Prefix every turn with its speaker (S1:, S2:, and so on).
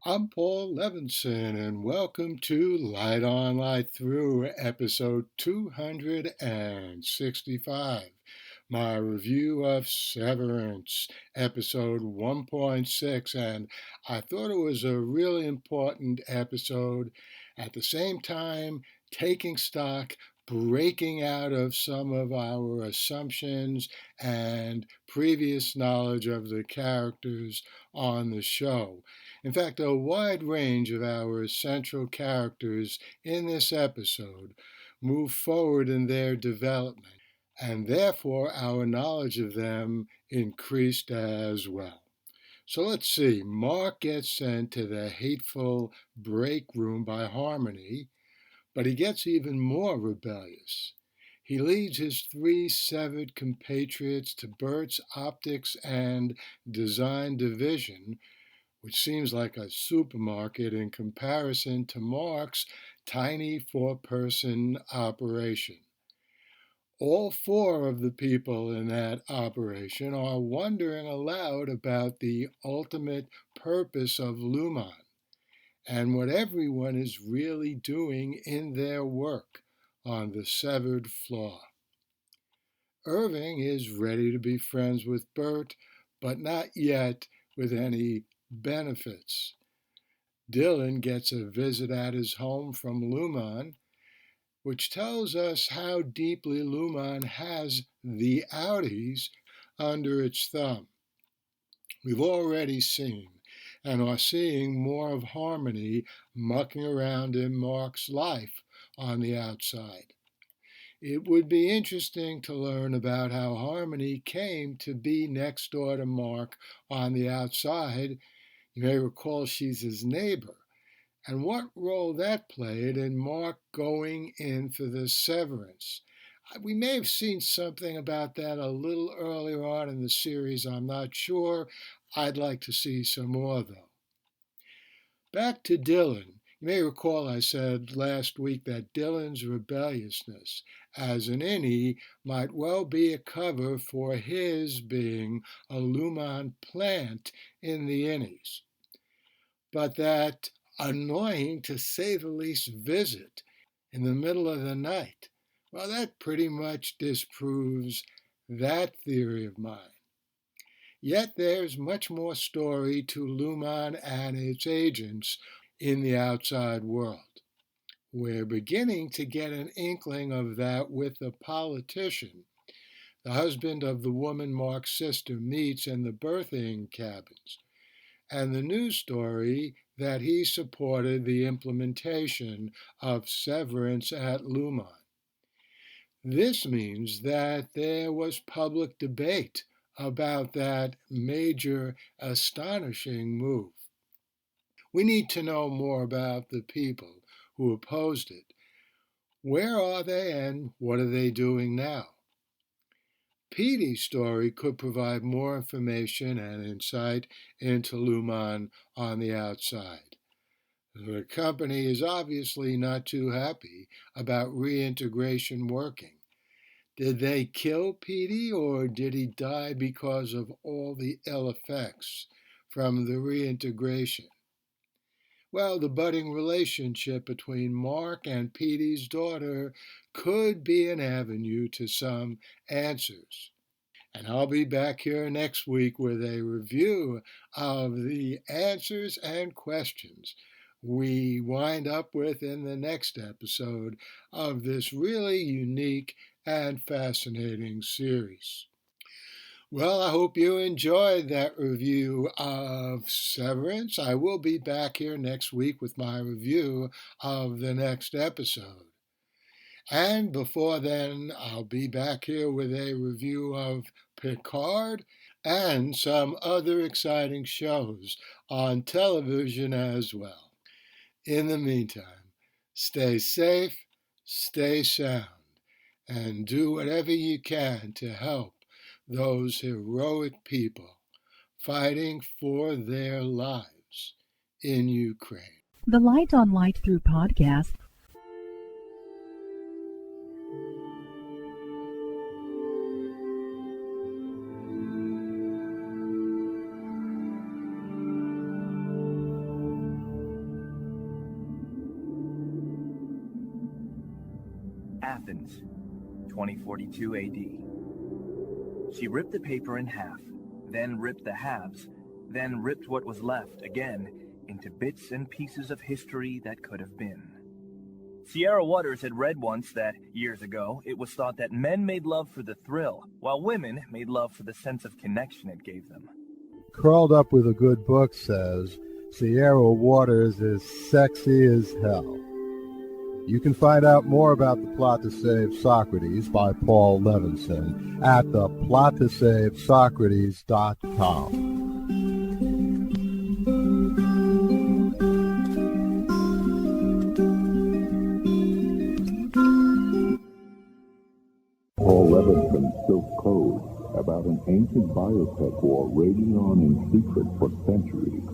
S1: I'm Paul Levinson, and welcome to Light On Light Through, episode 265, my review of Severance, episode 1.6, and I thought it was a really important episode. At the same time, taking stock, breaking out of some of our assumptions and previous knowledge of the characters on the show. In fact, a wide range of our central characters in this episode move forward in their development, and therefore our knowledge of them increased as well. So let's see. Mark gets sent to the hateful break room by Harmony, but he gets even more rebellious. He leads his three severed compatriots to Bert's optics and design division, which seems like a supermarket in comparison to Mark's tiny four-person operation. All four of the people in that operation are wondering aloud about the ultimate purpose of Luman and what everyone is really doing in their work on the severed floor. Irving is ready to be friends with Bert, but not yet with any benefits. Dylan gets a visit at his home from Luman, which tells us how deeply Luman has the Audis under its thumb. We've already seen and are seeing more of Harmony mucking around in Mark's life on the outside. It would be interesting to learn about how Harmony came to be next door to Mark on the outside. You may recall she's his neighbor, and what role that played in Mark going in for the severance. We may have seen something about that a little earlier on in the series, I'm not sure. I'd like to see some more, though. Back to Dylan. You may recall I said last week that Dylan's rebelliousness as an innie might well be a cover for his being a Luman plant in the innies. But that annoying, to say the least, visit in the middle of the night, well, that pretty much disproves that theory of mine. Yet there's much more story to Luman and its agents in the outside world. We're beginning to get an inkling of that with the politician, the husband of the woman Mark's sister meets in the birthing cabins, and the news story that he supported the implementation of severance at Luman. This means that there was public debate about that major, astonishing move. We need to know more about the people who opposed it. Where are they and what are they doing now? Petey's story could provide more information and insight into Luman on the outside. The company is obviously not too happy about reintegration working. Did they kill Petey, or did he die because of all the ill effects from the reintegration? Well, the budding relationship between Mark and Petey's daughter could be an avenue to some answers. And I'll be back here next week with a review of the answers and questions we wind up with in the next episode of this really unique and fascinating series. Well, I hope you enjoyed that review of Severance. I will be back here next week with my review of the next episode. And before then, I'll be back here with a review of Picard and some other exciting shows on television as well. In the meantime, stay safe, stay sound, and do whatever you can to help those heroic people fighting for their lives in Ukraine.
S2: The Light on Light Through podcast
S3: Athens, 2042 AD. She ripped the paper in half, then ripped the halves, then ripped what was left again into bits and pieces of history that could have been. Sierra Waters had read once that, years ago, it was thought that men made love for the thrill, while women made love for the sense of connection it gave them.
S4: Curled Up with a Good Book says, Sierra Waters is sexy as hell. You can find out more about The Plot to Save Socrates by Paul Levinson at theplottosavesocrates.com.
S5: Paul Levinson Silk Code, about an ancient biotech war raging on in secret for centuries.